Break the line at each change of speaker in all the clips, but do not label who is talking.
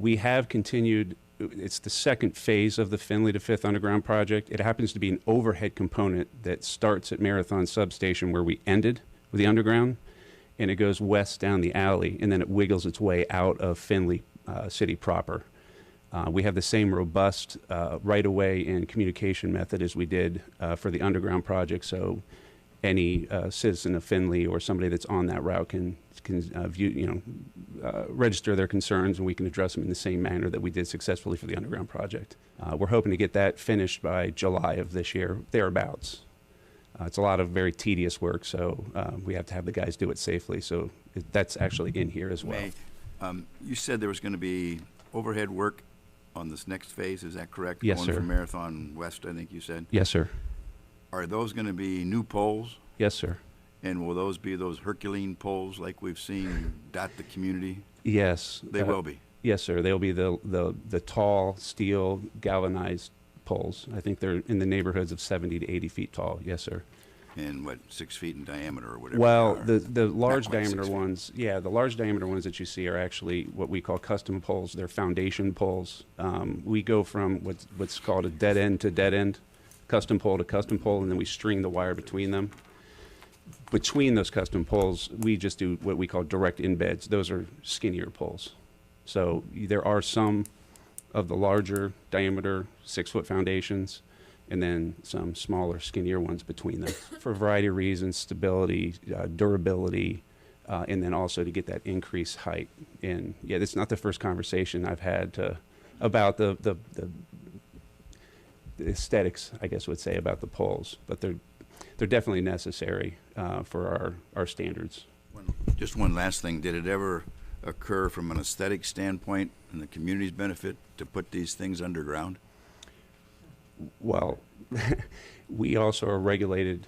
We have continued. It's the second phase of the Findlay to Fifth Underground project. It happens to be an overhead component that starts at Marathon Substation where we ended with the underground, and it goes west down the alley, and then it wiggles its way out of Findlay city proper. We have the same robust right-of-way and communication method as we did for the underground project, so any citizen of Findlay or somebody that's on that route can view, register their concerns, and we can address them in the same manner that we did successfully for the underground project. We're hoping to get that finished by July of this year, thereabouts. It's a lot of very tedious work, so we have to have the guys do it safely. So that's actually in here as well.
You said there was going to be overhead work on this next phase. Is that correct?
Yes,
Going
sir.
from Marathon West, I think you said.
Yes, sir.
Are those going to be new poles?
Yes, sir.
And will those be those Herculean poles like we've seen dot the community?
Yes.
They will be.
Yes, sir. They'll be the tall steel galvanized poles. I think they're in the neighborhoods of 70 to 80 feet tall. Yes, sir.
And what, 6 feet in diameter or whatever?
Well, the large
Not quite
diameter
6 feet.
ones, yeah, the large diameter ones that you see are actually what we call custom poles. They're foundation poles. We go from what's called a dead end to dead end, custom pole to custom pole, and then we string the wire between them. Between those custom poles, we just do what we call direct embeds. Those are skinnier poles. So there are some of the larger diameter 6-foot foundations, and then some smaller, skinnier ones between them for a variety of reasons: stability, durability, and then also to get that increased height. And yeah, that's not the first conversation I've had about the aesthetics, I guess I would say, about the poles, but they're definitely necessary for our standards.
Just one last thing. Did it ever occur from an aesthetic standpoint and the community's benefit to put these things underground?
Well, we also are a regulated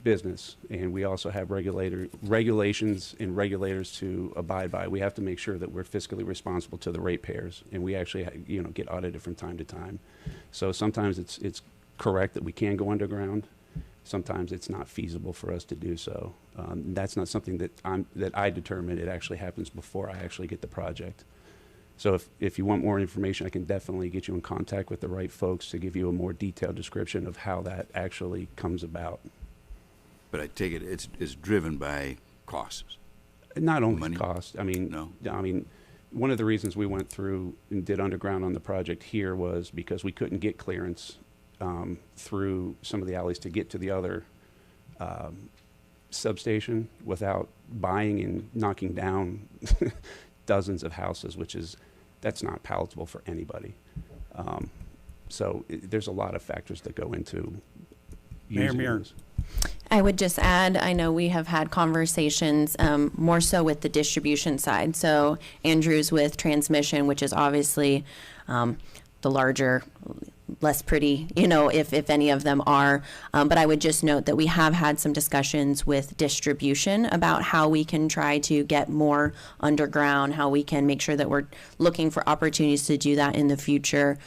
business, and we also have regulations and regulators to abide by. We have to make sure that we're fiscally responsible to the ratepayers, and we actually get audited from time to time. So sometimes it's correct that we can go underground. Sometimes it's not feasible for us to do so. That's not something that I determine. It actually happens before I actually get the project. So if you want more information, I can definitely get you in contact with the right folks to give you a more detailed description of how that actually comes about.
But I take it it's driven by costs.
Not only
Money?
cost. I mean,
No.
One of the reasons we went through and did underground on the project here was because we couldn't get clearance through some of the alleys to get to the other substation without buying and knocking down dozens of houses, that's not palatable for anybody. So there's a lot of factors that go into using
Muryn.
those.
I would just add, I know we have had conversations more so with the distribution side. So Andrew's with transmission, which is obviously the larger, less pretty, if any of them are. But I would just note that we have had some discussions with distribution about how we can try to get more underground, how we can make sure that we're looking for opportunities to do that in the future.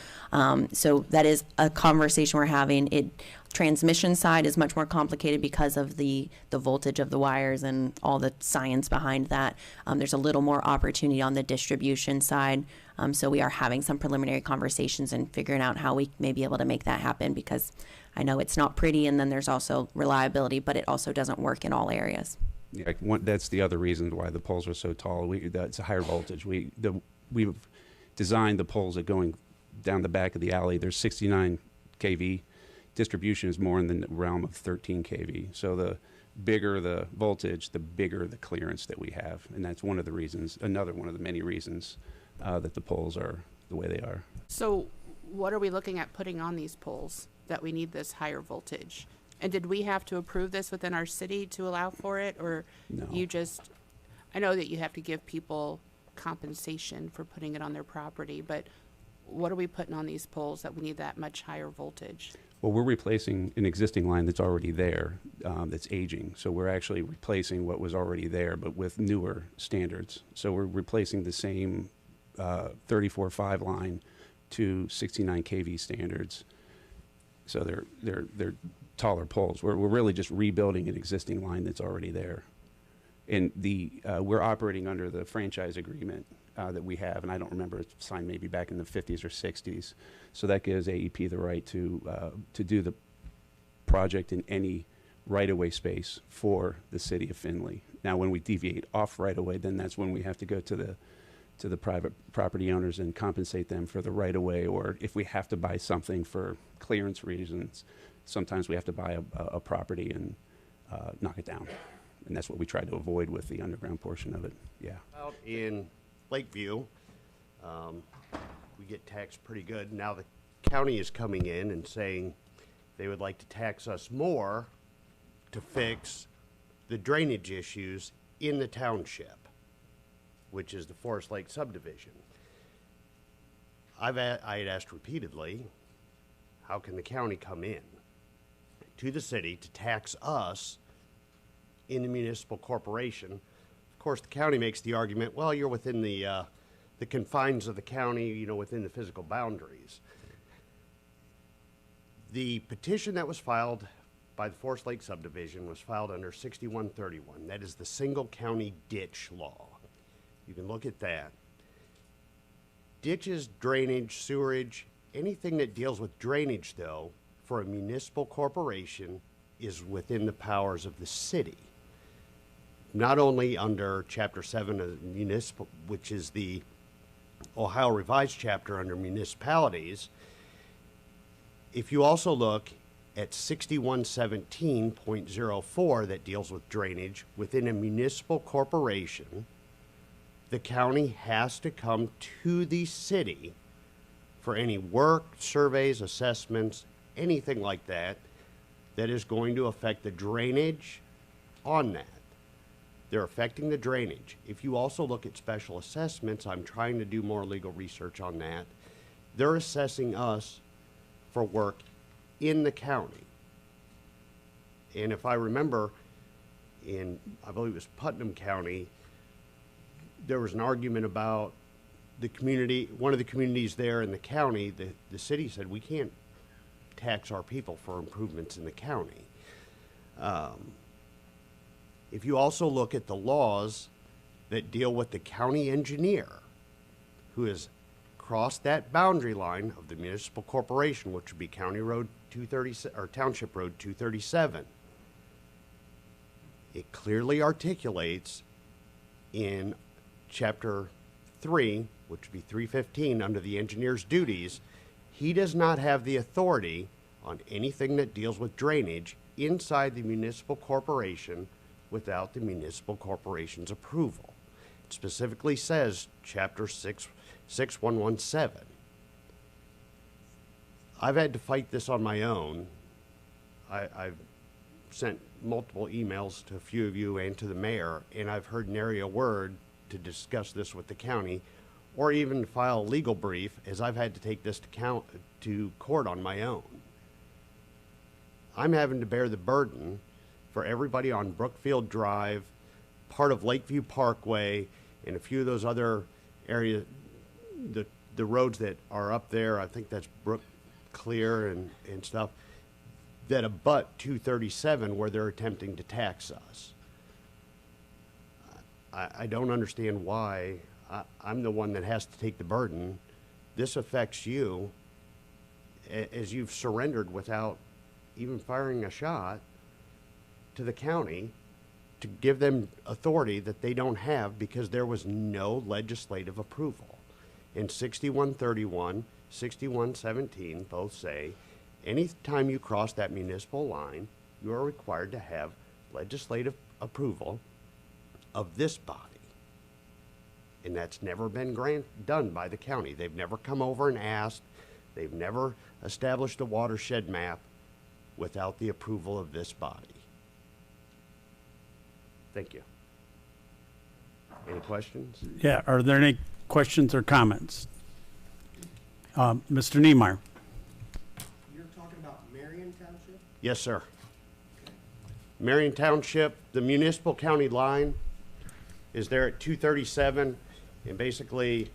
So that is a conversation we're having. Transmission side is much more complicated because of the voltage of the wires and all the science behind that. There's a little more opportunity on the distribution side. So we are having some preliminary conversations and figuring out how we may be able to make that happen, because I know it's not pretty, and then there's also reliability, but it also doesn't work in all areas.
Yeah, that's the other reason why the poles are so tall. That's a higher voltage. We've designed the poles that going down the back of the alley. There's 69 kV. Distribution is more in the realm of 13 kV. So the bigger the voltage, the bigger the clearance that we have. And that's one of the reasons, another one of the many reasons that the poles are the way they are.
So what are we looking at putting on these poles that we need this higher voltage? And did we have to approve this within our city to allow for it? Or
No.
I know that you have to give people compensation for putting it on their property, but what are we putting on these poles that we need that much higher voltage?
Well, we're replacing an existing line that's already there, that's aging. So we're actually replacing what was already there, but with newer standards. So we're replacing the same 34.5 line to 69 kV standards. So they're taller poles. We're really just rebuilding an existing line that's already there. And we're operating under the franchise agreement that we have, and I don't remember, it's signed maybe back in the 50s or 60s. So that gives AEP the right to do the project in any right-of-way space for the city of Findlay. Now, when we deviate off right-of-way, then that's when we have to go to the private property owners and compensate them for the right-of-way, or if we have to buy something for clearance reasons, sometimes we have to buy a property and knock it down. And that's what we tried to avoid with the underground portion of it, yeah.
Out in Lakeview, we get taxed pretty good. Now the county is coming in and saying they would like to tax us more to fix the drainage issues in the township, which is the Forest Lake subdivision. I had asked repeatedly, how can the county come in to the city to tax us in the municipal corporation? Of course, the county makes the argument, well, you're within the confines of the county, you know, within the physical boundaries. The petition that was filed by the Forest Lake subdivision was filed under 6131. That is the single county ditch law. You can look at that. Ditches, drainage, sewerage, anything that deals with drainage, though, for a municipal corporation is within the powers of the city. Not only under Chapter 7 of the municipal, which is the Ohio Revised chapter under municipalities. If you also look at 6117.04 that deals with drainage within a municipal corporation, the county has to come to the city for any work, surveys, assessments, anything like that, that is going to affect the drainage on that. They're affecting the drainage. If you also look at special assessments, I'm trying to do more legal research on that. They're assessing us for work in the county. And if I remember, in, I believe it was Putnam County, there was an argument about the community, one of the communities there in the county, the city said, we can't tax our people for improvements in the county. If you also look at the laws that deal with the county engineer, who has crossed that boundary line of the municipal corporation, which would be County Road 237 or Township Road 237, it clearly articulates in Chapter 3, which would be 315 under the engineer's duties, he does not have the authority on anything that deals with drainage inside the municipal corporation without the municipal corporation's approval. It specifically says, Chapter 6117. I've had to fight this on my own. I've sent multiple emails to a few of you and to the mayor, and I've heard nary a word to discuss this with the county, or even file a legal brief, as I've had to take this to court on my own. I'm having to bear the burden for everybody on Brookfield Drive, part of Lakeview Parkway, and a few of those other areas, the roads that are up there, I think that's Brook Clear and stuff, that abut 237 where they're attempting to tax us. I don't understand why I'm the one that has to take the burden. This affects you as you've surrendered without even firing a shot to the county to give them authority that they don't have because there was no legislative approval. In 6131, 6117 both say anytime you cross that municipal line, you are required to have legislative approval of this body. And that's never been done by the county. They've never come over and asked. They've never established a watershed map without the approval of this body. Thank you. Any questions?
Yeah, are there any questions or comments? Mr. Niemeyer.
You're talking about Muryn Township?
Yes, sir. Muryn Township, the municipal county line is there at 237, and basically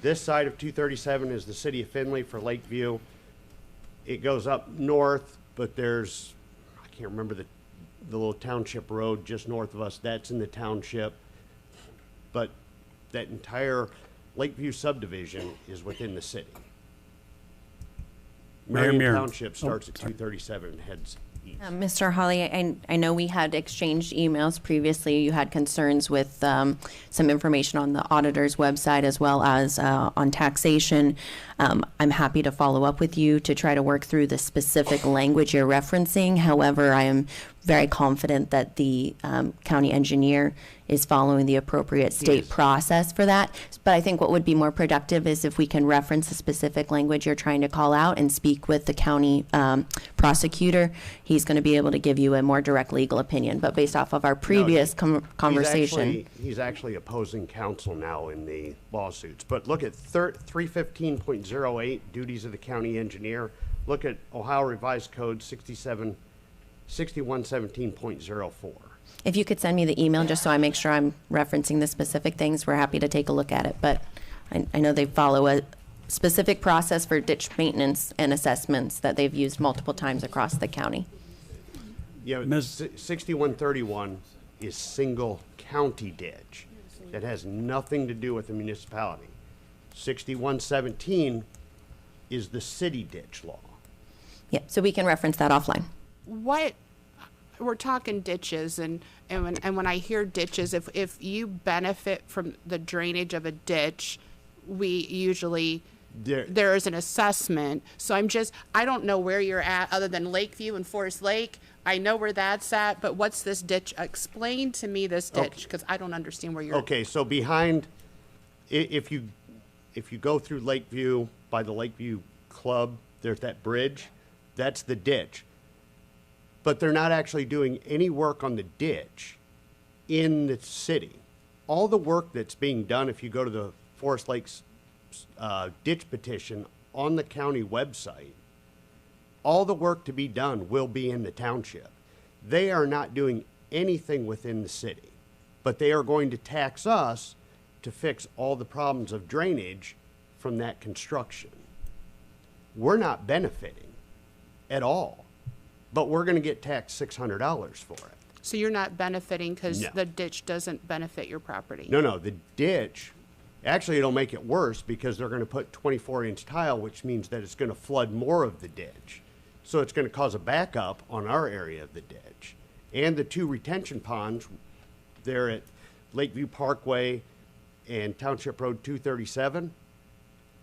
this side of 237 is the city of Findlay for Lakeview. It goes up north, but there's, I can't remember the little township road just north of us, that's in the township. But that entire Lakeview subdivision is within the city.
Mayor
Muryn
Muryn.
Township starts at 237 and heads east.
Mr. Hawley, I know we had exchanged emails previously. You had concerns with some information on the auditor's website as well as on taxation. I'm happy to follow up with you to try to work through the specific language you're referencing. However, I am very confident that the county engineer is following the appropriate state process for that. But I think what would be more productive is if we can reference the specific language you're trying to call out and speak with the county prosecutor. He's going to be able to give you a more direct legal opinion. But based off of our previous conversation.
He's actually opposing counsel now in the lawsuits. But look at 315.08, duties of the county engineer. Look at Ohio Revised Code 6117.04.
If you could send me the email just so I make sure I'm referencing the specific things, we're happy to take a look at it. But I know they follow a specific process for ditch maintenance and assessments that they've used multiple times across the county.
Yeah, 6131 is single county ditch. That has nothing to do with the municipality. 6117 is the city ditch law.
Yeah, so we can reference that offline.
What, we're talking ditches, and when I hear ditches, if you benefit from the drainage of a ditch, we usually, there is an assessment. So I don't know where you're at other than Lakeview and Forest Lake. I know where that's at, but what's this ditch? Explain to me this ditch, because I don't understand where you're.
Okay, so behind, if you go through Lakeview, by the Lakeview Club, there's that bridge, that's the ditch. But they're not actually doing any work on the ditch in the city. All the work that's being done, if you go to the Forest Lakes ditch petition on the county website, all the work to be done will be in the township. They are not doing anything within the city, but they are going to tax us to fix all the problems of drainage from that construction. We're not benefiting at all, but we're going to get taxed $600 for it.
So you're not benefiting because
No.
the ditch doesn't benefit your property?
No, the ditch, actually it'll make it worse because they're going to put 24-inch tile, which means that it's going to flood more of the ditch. So it's going to cause a backup on our area of the ditch. And the two retention ponds, they're at Lakeview Parkway and Township Road 237.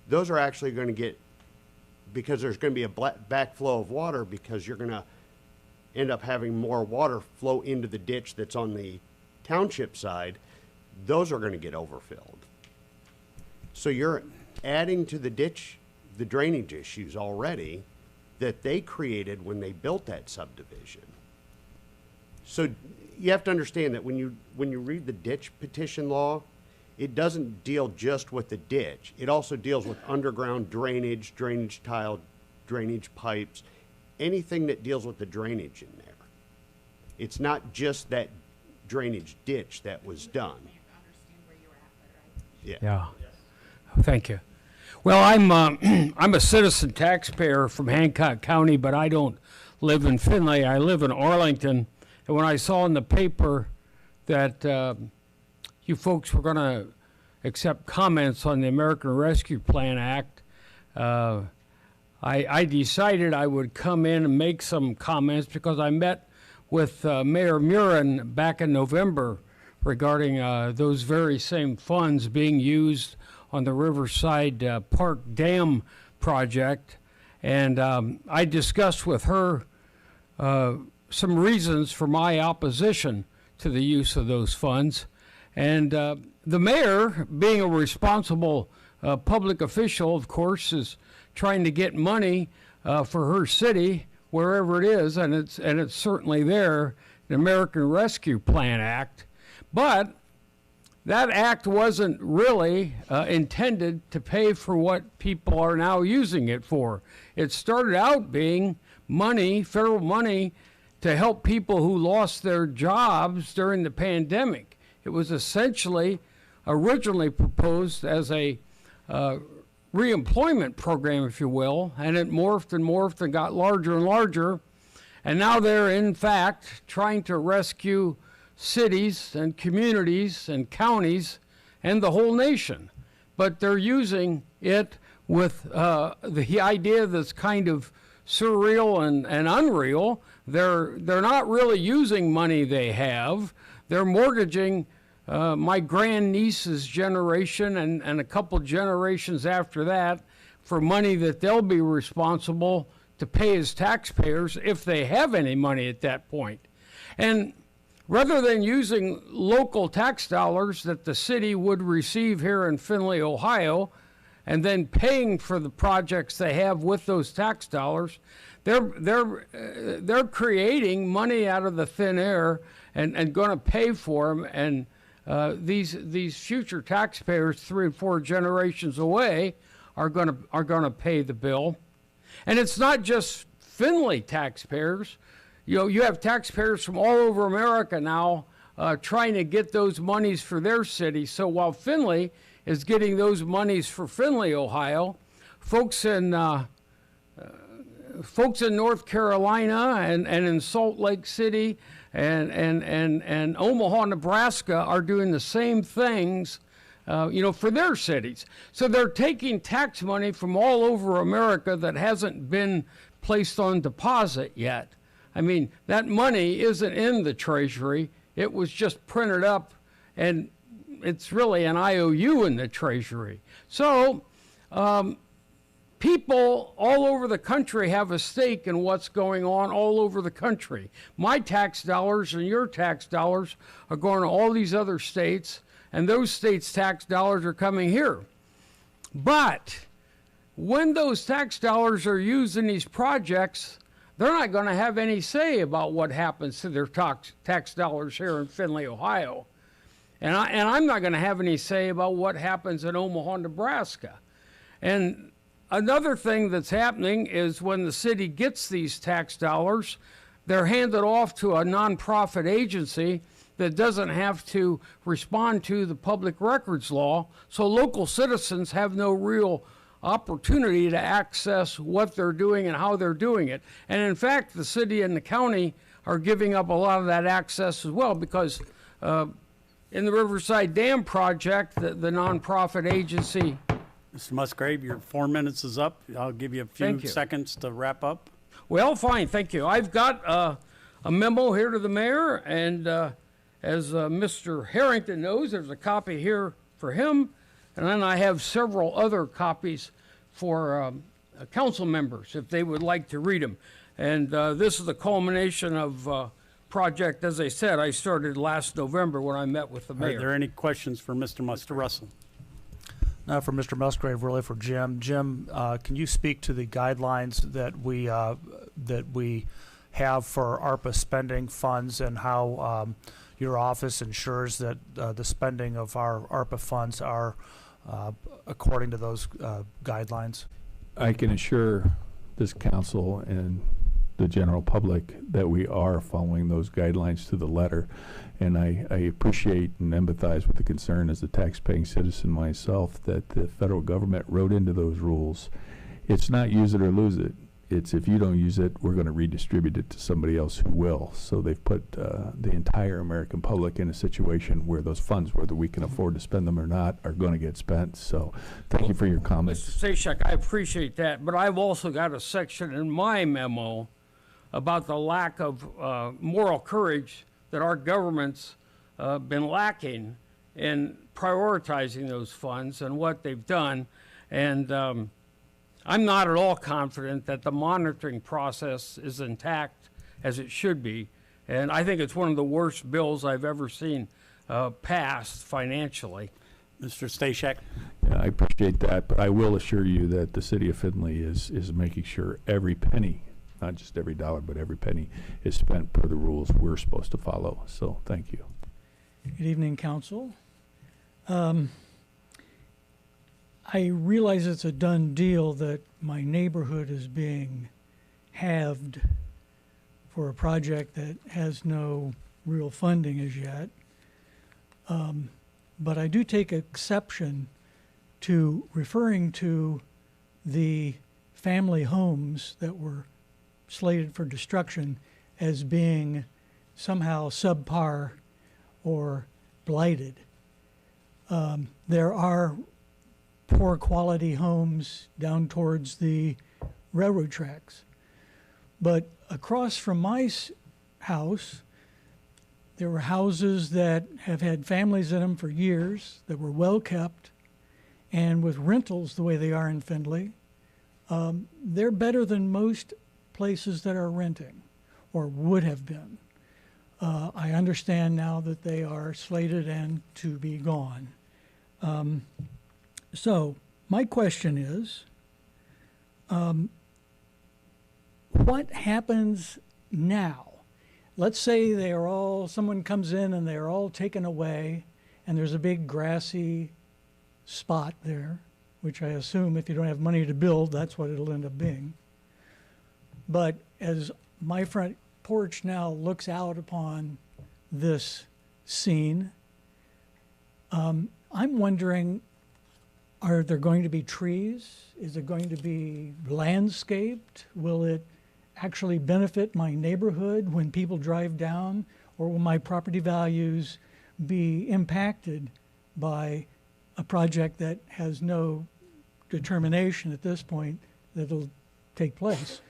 Those are actually going to get, because there's going to be a backflow of water, because you're going to end up having more water flow into the ditch that's on the township side. Those are going to get overfilled. So you're adding to the ditch, the drainage issues already that they created when they built that subdivision. So you have to understand that when you read the ditch petition law, it doesn't deal just with the ditch. It also deals with underground drainage, drainage tile, drainage pipes, anything that deals with the drainage in there. It's not just that drainage ditch that was done.
Yeah. Thank you. Well, I'm a citizen taxpayer from Hancock County, but I don't live in Findlay. I live in Arlington. And when I saw in the paper that you folks were going to accept comments on the American Rescue Plan Act, I decided I would come in and make some comments because I met with Mayor Muryn back in November regarding those very same funds being used on the Riverside Park Dam project. And I discussed with her some reasons for my opposition to the use of those funds. And the mayor, being a responsible public official, of course, is trying to get money for her city, wherever it is, and it's certainly there, the American Rescue Plan Act. But that act wasn't really intended to pay for what people are now using it for. It started out being money, federal money, to help people who lost their jobs during the pandemic. It was essentially originally proposed as a reemployment program, if you will, and it morphed and morphed and got larger and larger. And now they're, in fact, trying to rescue cities and communities and counties and the whole nation but they're using it with the idea that's kind of surreal and unreal. They're not really using money they have. They're mortgaging my grandniece's generation and a couple generations after that for money that they'll be responsible to pay as taxpayers if they have any money at that point. And rather than using local tax dollars that the city would receive here in Findlay, Ohio, and then paying for the projects they have with those tax dollars, they're creating money out of the thin air and going to pay for them. And these future taxpayers, 3 and 4 generations away, are going to pay the bill. And it's not just Findlay taxpayers. You know, you have taxpayers from all over America now trying to get those monies for their city. So while Findlay is getting those monies for Findlay, Ohio, folks in North Carolina and in Salt Lake City and Omaha, Nebraska are doing the same things, for their cities. So they're taking tax money from all over America that hasn't been placed on deposit yet. I mean, that money isn't in the Treasury. It was just printed up, and it's really an IOU in the Treasury. So people all over the country have a stake in what's going on all over the country. My tax dollars and your tax dollars are going to all these other states, and those states' tax dollars are coming here. But when those tax dollars are used in these projects, they're not going to have any say about what happens to their tax dollars here in Findlay, Ohio. And I'm not going to have any say about what happens in Omaha, Nebraska. And another thing that's happening is when the city gets these tax dollars, they're handed off to a nonprofit agency that doesn't have to respond to the public records law. So local citizens have no real opportunity to access what they're doing and how they're doing it. And in fact, the city and the county are giving up a lot of that access as well, because in the Riverside Dam project, the nonprofit agency.
Mr. Musgrave, your 4 minutes is up. I'll give you a few seconds to wrap up.
Well, fine, thank you. I've got a memo here to the mayor, and as Mr. Harrington knows, there's a copy here for him, and then I have several other copies for council members if they would like to read them. And this is the culmination of project, as I said, I started last November when I met with the mayor.
Are there any questions for Mr. Russell?
Not for Mr. Musgrave, really for Jim. Jim, can you speak to the guidelines that we have for ARPA spending funds and how your office ensures that the spending of our ARPA funds are according to those guidelines?
I can assure this council and the general public that we are following those guidelines to the letter. And I appreciate and empathize with the concern as a tax-paying citizen myself that the federal government wrote into those rules. It's not use it or lose it. It's if you don't use it, we're going to redistribute it to somebody else who will. So they've put the entire American public in a situation where those funds, whether we can afford to spend them or not, are going to get spent. So thank you for your comments.
Mr. Stashak, I appreciate that, but I've also got a section in my memo about the lack of moral courage that our government's been lacking in prioritizing those funds and what they've done. And I'm not at all confident that the monitoring process is intact as it should be. And I think it's one of the worst bills I've ever seen passed financially.
Mr. Stashak?
Yeah, I appreciate that, but I will assure you that the city of Findlay is making sure every penny, not just every dollar, but every penny is spent per the rules we're supposed to follow. So thank you.
Good evening, council. I realize it's a done deal that my neighborhood is being halved for a project that has no real funding as yet. But I do take exception to referring to the family homes that were slated for destruction as being somehow subpar or blighted. There are poor quality homes down towards the railroad tracks. But across from my house, there were houses that have had families in them for years, that were well kept, and with rentals the way they are in Findlay, they're better than most places that are renting, or would have been. I understand now that they are slated and to be gone. So my question is, what happens now? Let's say someone comes in and they're all taken away, and there's a big grassy spot there, which I assume if you don't have money to build, that's what it'll end up being. But as my front porch now looks out upon this scene, I'm wondering, are there going to be trees? Is it going to be landscaped? Will it actually benefit my neighborhood when people drive down? Or will my property values be impacted by a project that has no determination at this point that it'll take place?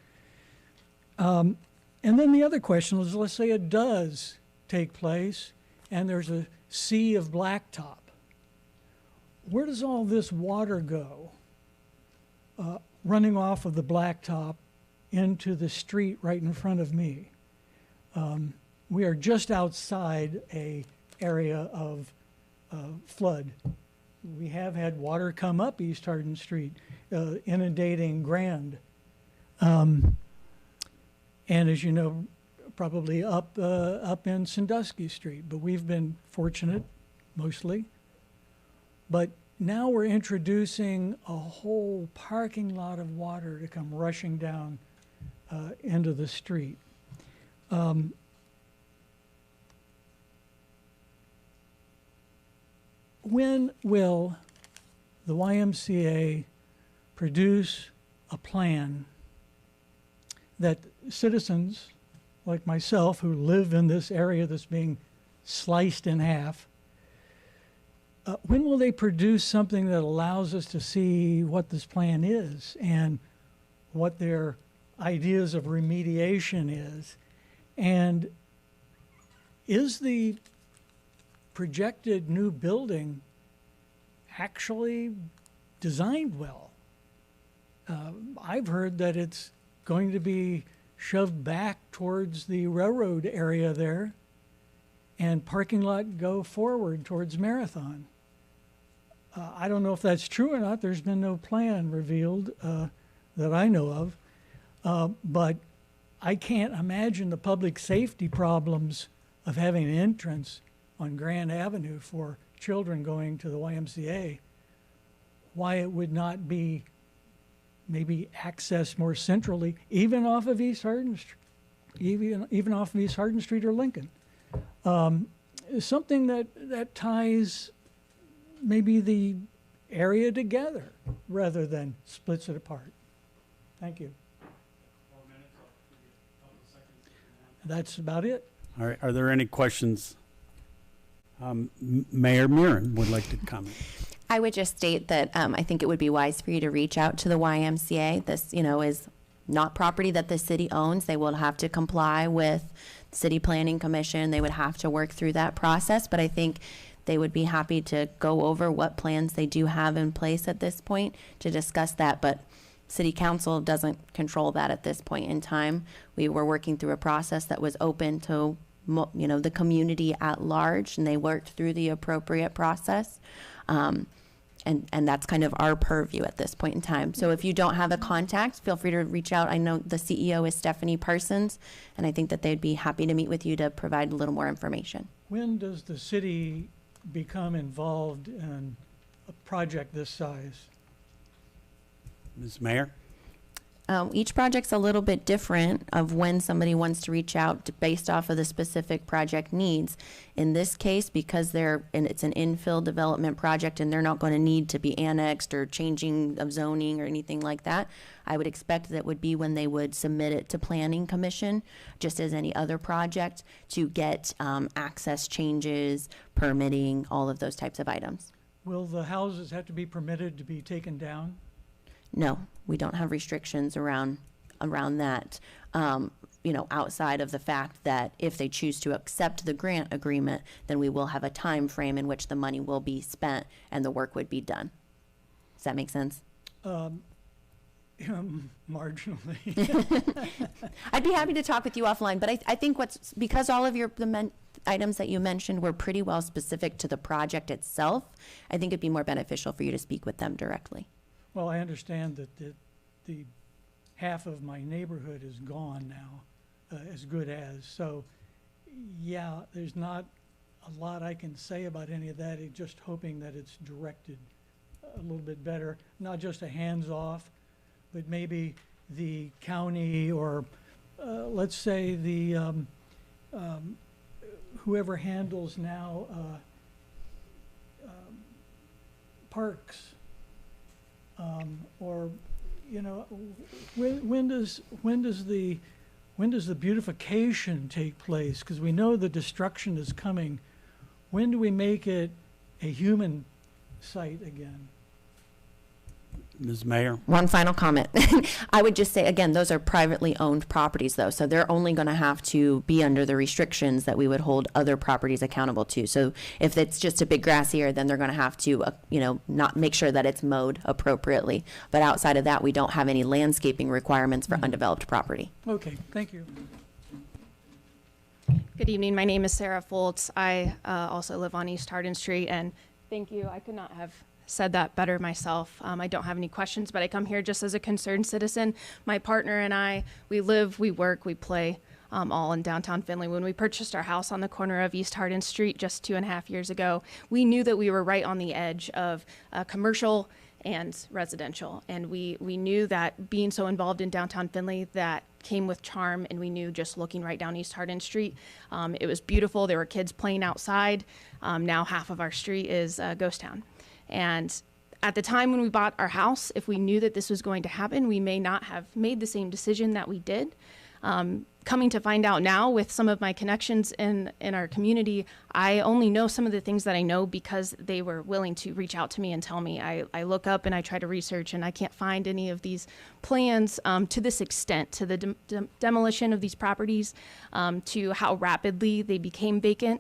And then the other question is, let's say it does take place and there's a sea of blacktop. Where does all this water go running off of the blacktop into the street right in front of me? We are just outside a area of flood. We have had water come up East Hardin Street, inundating Grand. And as you know, probably up in Sandusky Street, but we've been fortunate, mostly. But now we're introducing a whole parking lot of water to come rushing down into the street. When will the YMCA produce a plan that citizens like myself who live in this area that's being sliced in half, when will they produce something that allows us to see what this plan is and what their ideas of remediation is? And is the projected new building actually designed well? I've heard that it's going to be shoved back towards the railroad area there and parking lot go forward towards Marathon. I don't know if that's true or not. There's been no plan revealed that I know of. But I can't imagine the public safety problems of having an entrance on Grand Avenue for children going to the YMCA, why it would not be maybe accessed more centrally, even off of East Hardin Street, even off of East Hardin Street or Lincoln. Something that ties maybe the area together rather than splits it apart. Thank you. That's about it.
All right, are there any questions? Mayor Muryn would like to comment.
I would just state that I think it would be wise for you to reach out to the YMCA. This, is not property that the city owns. They will have to comply with the City Planning Commission. They would have to work through that process, but I think they would be happy to go over what plans they do have in place at this point to discuss that. But City Council doesn't control that at this point in time. We were working through a process that was open to the community at large, and they worked through the appropriate process. And that's kind of our purview at this point in time. So if you don't have a contact, feel free to reach out. I know the CEO is Stephanie Parsons, and I think that they'd be happy to meet with you to provide a little more information.
When does the city become involved in a project this size?
Ms. Mayor?
Each project's a little bit different of when somebody wants to reach out based off of the specific project needs. In this case, because it's an infill development project and they're not going to need to be annexed or changing of zoning or anything like that, I would expect that would be when they would submit it to Planning Commission, just as any other project, to get access changes, permitting, all of those types of items.
will the houses have to be permitted to be taken down?
No, we don't have restrictions around that. You know, outside of the fact that if they choose to accept the grant agreement, then we will have a time frame in which the money will be spent and the work would be done. Does that make sense?
Marginally.
I'd be happy to talk with you offline, but I think because all of items that you mentioned were pretty well specific to the project itself, I think it'd be more beneficial for you to speak with them directly.
Well, I understand that the half of my neighborhood is gone now, as good as. So, yeah, there's not a lot I can say about any of that. It's just hoping that it's directed a little bit better, not just a hands-off, but maybe the county or let's say the whoever handles now parks, or you know, when does the beautification take place? Because we know the destruction is coming. When do we make it a human site again?
Ms. Mayor?
One final comment. I would just say, again, those are privately owned properties, though, so they're only going to have to be under the restrictions that we would hold other properties accountable to. So if it's just a big grassy area, then they're going to have to, you know, not make sure that it's mowed appropriately. But outside of that, we don't have any landscaping requirements for undeveloped property.
Okay, thank you.
Good evening. My name is Sarah Foltz. I also live on East Hardin Street, and thank you. I could not have said that better myself. I don't have any questions, but I come here just as a concerned citizen. My partner and I, we live, we work, we play all in downtown Findlay. When we purchased our house on the corner of East Hardin Street just 2.5 years ago, we knew that we were right on the edge of commercial and residential. And we knew that being so involved in downtown Findlay, that came with charm, and we knew just looking right down East Hardin Street, it was beautiful. There were kids playing outside. Now half of our street is ghost town. And at the time when we bought our house, if we knew that this was going to happen, we may not have made the same decision that we did. Coming to find out now with some of my connections in our community, I only know some of the things that I know because they were willing to reach out to me and tell me. I look up and I try to research, and I can't find any of these plans to this extent, to the demolition of these properties, to how rapidly they became vacant.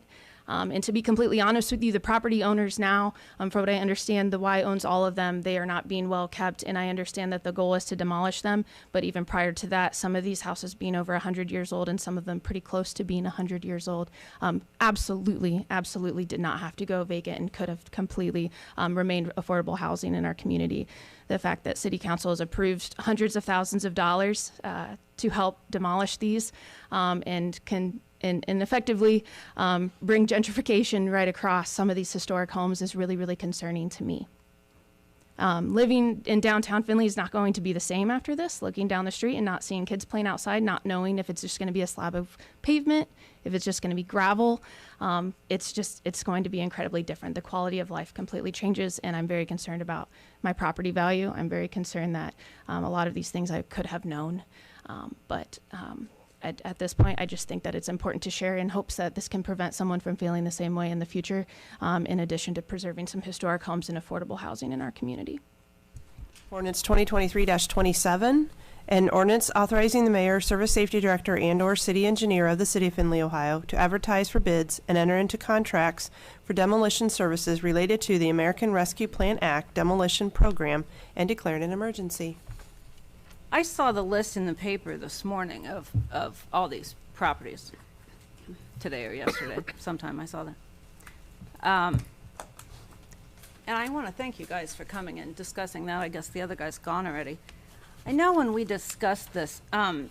And to be completely honest with you, the property owners now, from what I understand, the Y owns all of them. They are not being well kept, and I understand that the goal is to demolish them. But even prior to that, some of these houses being over 100 years old, and some of them pretty close to being 100 years old, absolutely did not have to go vacant and could have completely remained affordable housing in our community. The fact that City Council has approved hundreds of thousands of dollars to help demolish these and effectively bring gentrification right across some of these historic homes is really, really concerning to me. Living in downtown Findlay is not going to be the same after this, looking down the street and not seeing kids playing outside, not knowing if it's just going to be a slab of pavement, if it's just going to be gravel. It's going to be incredibly different. The quality of life completely changes, and I'm very concerned about my property value. I'm very concerned that a lot of these things I could have known, but at this point, I just think that it's important to share in hopes that this can prevent someone from feeling the same way in the future, in addition to preserving some historic homes and affordable housing in our community.
Ordinance 2023-27, an ordinance authorizing the mayor, service safety director, and/or city engineer of the city of Findlay, Ohio, to advertise for bids and enter into contracts for demolition services related to the American Rescue Plan Act demolition program and declaring an emergency.
I saw the list in the paper this morning of all these properties, today or yesterday, sometime I saw that. And I want to thank you guys for coming and discussing that. I guess the other guy's gone already. I know when we discussed this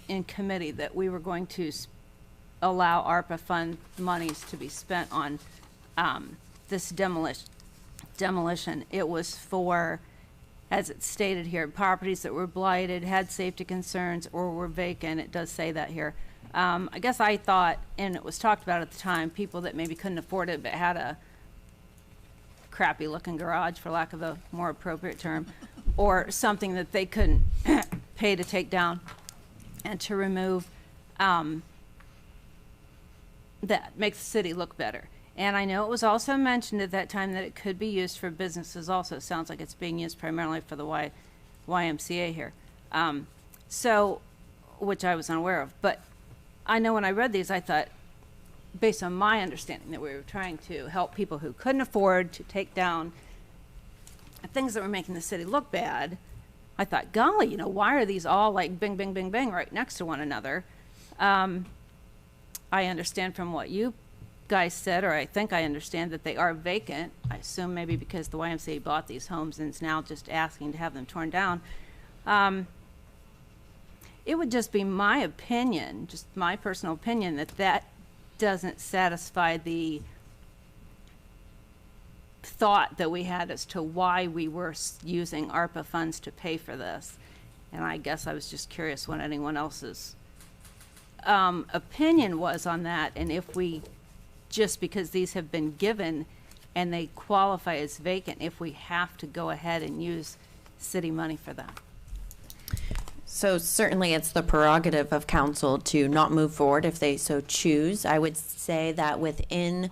in committee that we were going to allow ARPA fund monies to be spent on this demolition. It was for, as it's stated here, properties that were blighted, had safety concerns, or were vacant. It does say that here. I guess I thought, and it was talked about at the time, people that maybe couldn't afford it but had a crappy looking garage, for lack of a more appropriate term, or something that they couldn't pay to take down and to remove, that makes the city look better. And I know it was also mentioned at that time that it could be used for businesses also. It sounds like it's being used primarily for the YMCA here. So, which I was unaware of. But I know when I read these, I thought, based on my understanding, that we were trying to help people who couldn't afford to take down things that were making the city look bad. I thought, golly, you know, why are these all like bing, bing, bing, bing right next to one another? I understand from what you guys said, or I think I understand, that they are vacant. I assume maybe because the YMCA bought these homes and is now just asking to have them torn down. It would just be my opinion, just my personal opinion, that that doesn't satisfy the thought that we had as to why we were using ARPA funds to pay for this. And I guess I was just curious what anyone else's opinion was on that, and if we, just because these have been given and they qualify as vacant, if we have to go ahead and use city money for that.
So certainly it's the prerogative of council to not move forward if they so choose. I would say that within,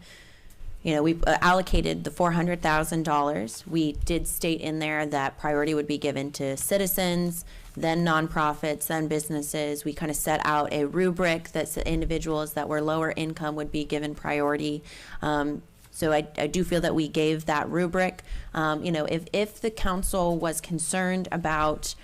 you know, we allocated the $400,000. We did state in there that priority would be given to citizens, then nonprofits, then businesses. We kind of set out a rubric that individuals that were lower income would be given priority. So I do feel that we gave that rubric. You know, if the council was concerned about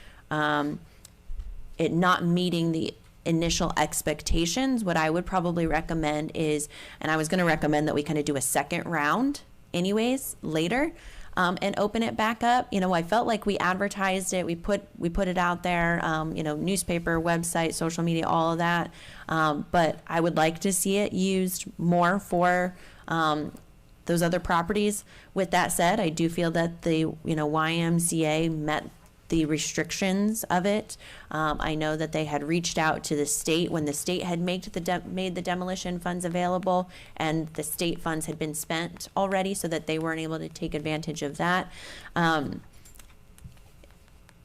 it not meeting the initial expectations, what I would probably recommend is, and I was going to recommend that we kind of do a second round anyways later, and open it back up. You know, I felt like we advertised it, we put it out there, you know, newspaper, website, social media, all of that. But I would like to see it used more for those other properties. With that said, I do feel that the, you know, YMCA met the restrictions of it. I know that they had reached out to the state when the state had made the demolition funds available, and the state funds had been spent already, so that they weren't able to take advantage of that.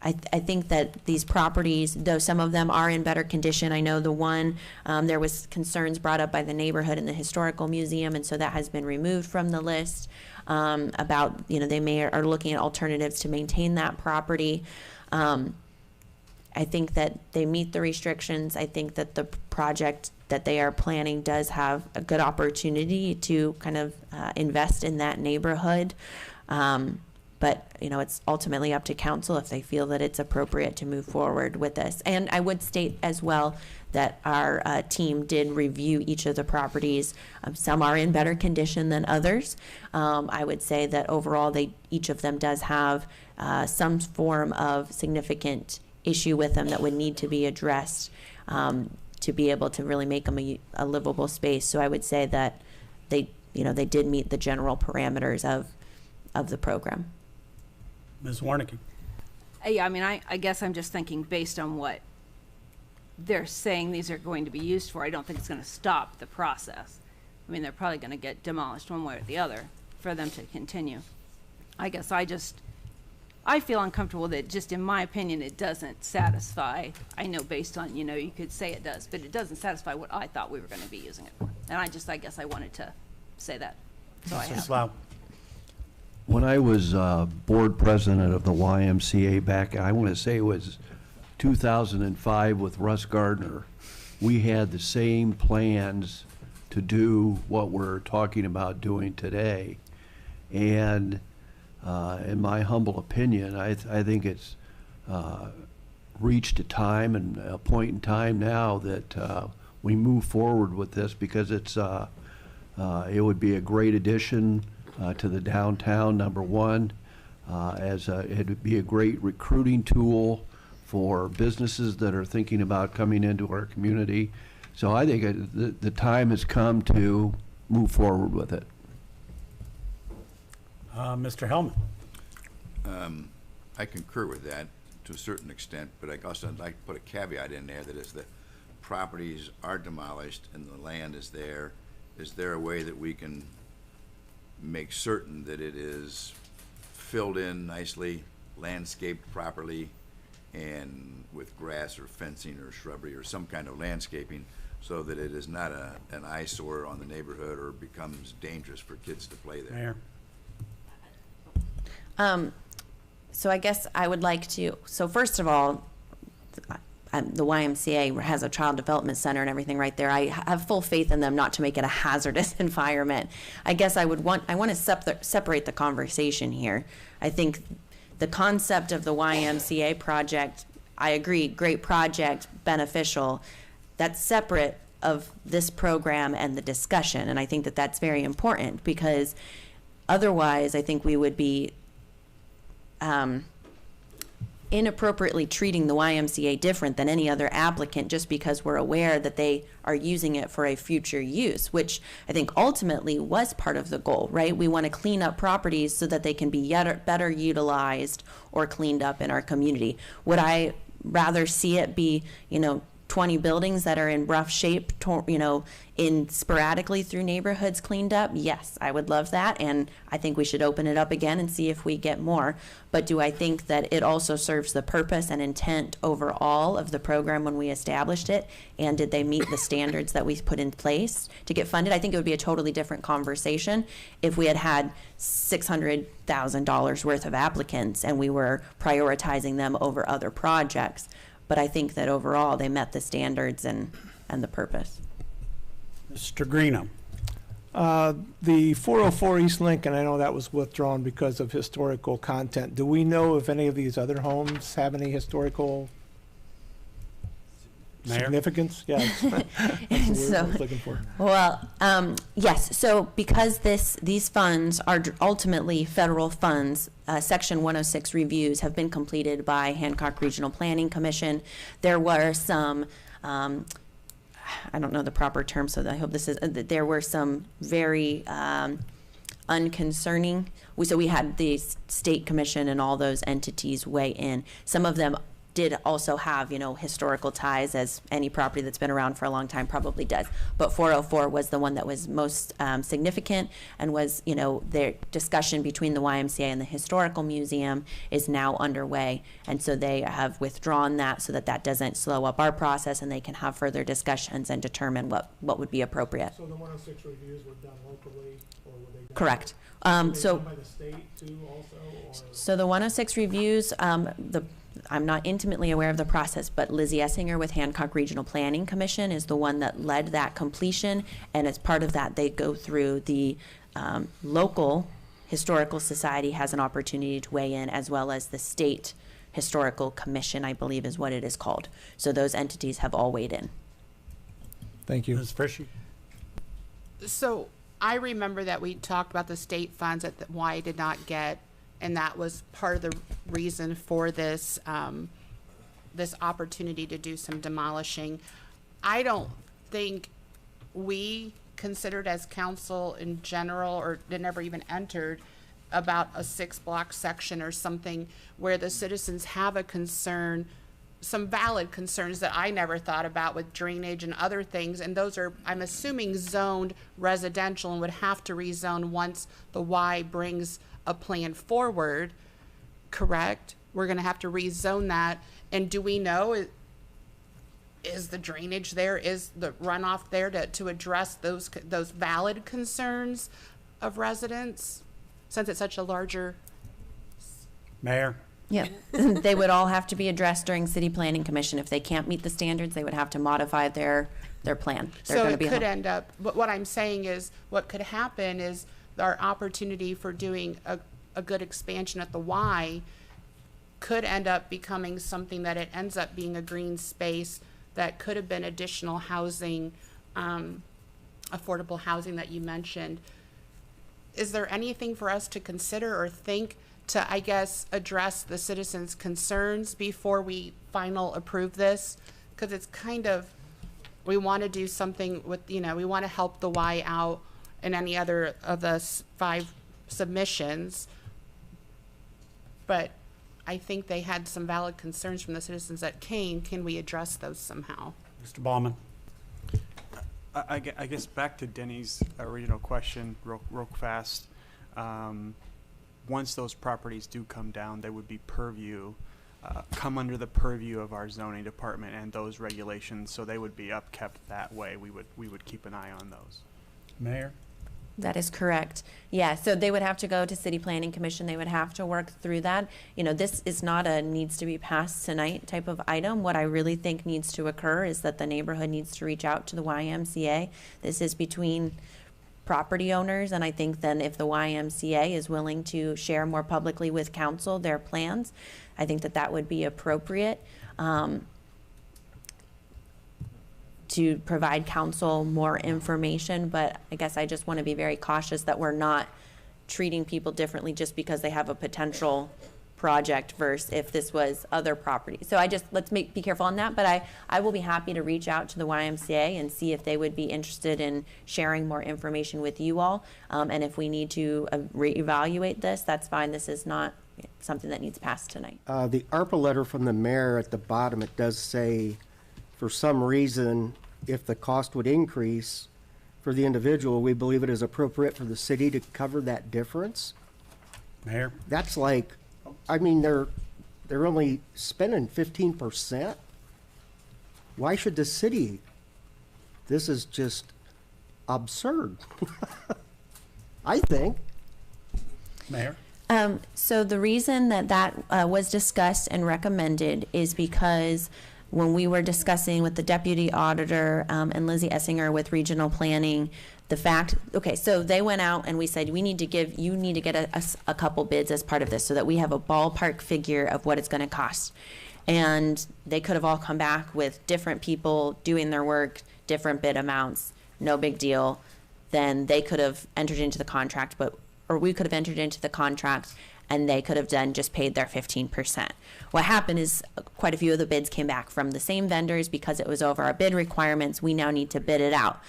I think that these properties, though some of them are in better condition, I know the one, there was concerns brought up by the neighborhood and the historical museum, and so that has been removed from the list. About, you know, they are looking at alternatives to maintain that property. I think that they meet the restrictions. I think that the project that they are planning does have a good opportunity to kind of invest in that neighborhood. But, you know, it's ultimately up to council if they feel that it's appropriate to move forward with this. And I would state as well that our team did review each of the properties. Some are in better condition than others. I would say that overall, each of them does have some form of significant issue with them that would need to be addressed to be able to really make them a livable space. So I would say that they did meet the general parameters of the program.
Ms. Warnicki.
Yeah, I mean, I guess I'm just thinking based on what they're saying these are going to be used for, I don't think it's going to stop the process. I mean, they're probably going to get demolished one way or the other for them to continue. I guess I feel uncomfortable that, just in my opinion, it doesn't satisfy. I know based on, you know, you could say it does, but it doesn't satisfy what I thought we were going to be using it for. And I guess I wanted to say that. So I have.
When I was board president of the YMCA back, I want to say it was 2005 with Russ Gardner, we had the same plans to do what we're talking about doing today. And in my humble opinion, I think it's reached a time and a point in time now that we move forward with this, because it would be a great addition to the downtown, number one, it would be a great recruiting tool for businesses that are thinking about coming into our community. So I think the time has come to move forward with it.
Mr. Hellman.
I concur with that to a certain extent, but I also would like to put a caveat in there, that is, the properties are demolished and the land is there. Is there a way that we can make certain that it is filled in nicely, landscaped properly, and with grass or fencing or shrubbery or some kind of landscaping, so that it is not an eyesore on the neighborhood or becomes dangerous for kids to play there.
Mayor?
So I guess I would like to, so first of all, the YMCA has a child development center and everything right there. I have full faith in them not to make it a hazardous environment. I guess I want to separate the conversation here. I think the concept of the YMCA project, I agree, great project, beneficial. That's separate of this program and the discussion, and I think that that's very important, because otherwise I think we would be inappropriately treating the YMCA different than any other applicant just because we're aware that they are using it for a future use, which I think ultimately was part of the goal, right? We want to clean up properties so that they can be yet better utilized or cleaned up in our community. Would I rather see it be, 20 buildings that are in rough shape, in sporadically through neighborhoods cleaned up? Yes, I would love that, and I think we should open it up again and see if we get more. But do I think that it also serves the purpose and intent overall of the program when we established it? And did they meet the standards that we put in place to get funded? I think it would be a totally different conversation if we had $600,000 worth of applicants and we were prioritizing them over other projects. But I think that overall they met the standards and the purpose.
Mr. Greeno.
The 404 East Lincoln, I know that was withdrawn because of historical content. Do we know if any of these other homes have any historical significance? Yes. That's the word I was looking for.
Well, yes. So because these funds are ultimately federal funds, Section 106 reviews have been completed by Hancock Regional Planning Commission. There were some, I don't know the proper term, so I hope this is, there were some very unconcerning. So we had the state commission and all those entities weigh in. Some of them did also have, historical ties, as any property that's been around for a long time probably does. But 404 was the one that was most significant, and was, their discussion between the YMCA and the Historical Museum is now underway. And so they have withdrawn that so that doesn't slow up our process, and they can have further discussions and determine what would be appropriate.
So the 106 reviews were done locally, or were they done?
Correct.
Were they done by the state too also? Or?
So the 106 reviews, I'm not intimately aware of the process, but Lizzie Essinger with Hancock Regional Planning Commission is the one that led that completion, and as part of that, they go through the local historical society has an opportunity to weigh in, as well as the state historical commission, I believe is what it is called. So those entities have all weighed in.
Thank you.
Ms. Frishy.
So I remember that we talked about the state funds that the Y did not get, and that was part of the reason for this this opportunity to do some demolishing. I don't think we considered as council in general, or it never even entered, about a 6-block section or something where the citizens have a concern, some valid concerns that I never thought about with drainage and other things, and those are, I'm assuming, zoned residential and would have to rezone once the Y brings a plan forward, correct? We're gonna have to rezone that, and do we know, is the drainage there, is the runoff there to address those valid concerns of residents, since it's such a larger?
Mayor.
Yeah, they would all have to be addressed during City Planning Commission. If they can't meet the standards, they would have to modify their plan.
So it could end up, but what I'm saying is, what could happen is our opportunity for doing a good expansion at the Y could end up becoming something that it ends up being a green space that could have been additional housing, affordable housing that you mentioned. Is there anything for us to consider or think to, I guess, address the citizens' concerns before we final approve this? Because it's kind of, we want to do something with, we want to help the Y out in any other of the 5 submissions. But I think they had some valid concerns from the citizens that came. Can we address those somehow?
Mr. Ballman.
I guess back to Denny's original question, real fast. Once those properties do come down, they would be purview come under the purview of our zoning department and those regulations, so they would be upkept that way. We would keep an eye on those.
Mayor?
That is correct. Yeah, so they would have to go to City Planning Commission. They would have to work through that. You know, this is not a needs to be passed tonight type of item. What I really think needs to occur is that the neighborhood needs to reach out to the YMCA. This is between property owners, and I think then if the YMCA is willing to share more publicly with council their plans, I think that that would be appropriate. To provide council more information, but I guess I just want to be very cautious that we're not treating people differently just because they have a potential project versus if this was other property. So let's be careful on that, but I will be happy to reach out to the YMCA and see if they would be interested in sharing more information with you all. And if we need to reevaluate this, that's fine. This is not something that needs passed tonight.
The ARPA letter from the mayor at the bottom, it does say, for some reason, if the cost would increase for the individual, we believe it is appropriate for the city to cover that difference.
Mayor?
That's like, I mean, they're only spending 15%. Why should the city? This is just absurd. I think.
Mayor?
So the reason that was discussed and recommended is because when we were discussing with the deputy auditor and Lizzie Essinger with regional planning, so they went out and we said, you need to get a couple bids as part of this so that we have a ballpark figure of what it's going to cost. And they could have all come back with different people doing their work, different bid amounts, no big deal. Then they could have entered into the contract, or we could have entered into the contract and they could have then just paid their 15%. What happened is quite a few of the bids came back from the same vendors because it was over our bid requirements. We now need to bid it out.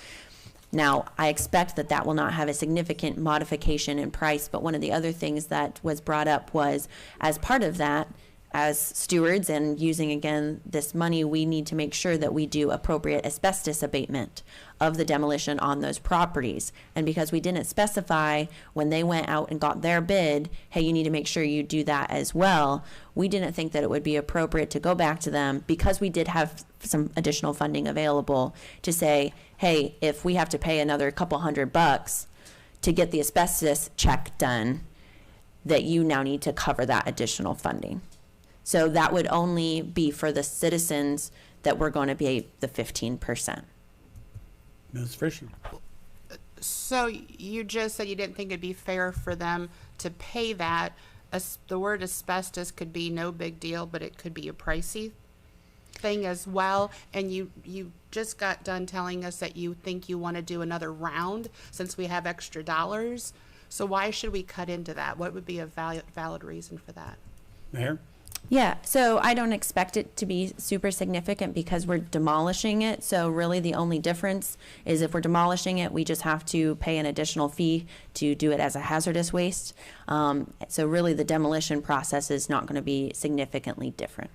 Now, I expect that will not have a significant modification in price, but one of the other things that was brought up was, as part of that, as stewards and using, again, this money, we need to make sure that we do appropriate asbestos abatement of the demolition on those properties. And because we didn't specify when they went out and got their bid, hey, you need to make sure you do that as well, we didn't think that it would be appropriate to go back to them, because we did have some additional funding available, to say, hey, if we have to pay another couple $100 to get the asbestos check done, that you now need to cover that additional funding. So that would only be for the citizens that we're going to be the 15%.
Ms. Fisher?
So you just said you didn't think it'd be fair for them to pay that. The word asbestos could be no big deal, but it could be a pricey thing as well. And you just got done telling us that you think you want to do another round since we have extra dollars. So why should we cut into that? What would be a valid reason for that?
Mayor?
Yeah, so I don't expect it to be super significant because we're demolishing it. So really the only difference is if we're demolishing it, we just have to pay an additional fee to do it as a hazardous waste. So really the demolition process is not going to be significantly different.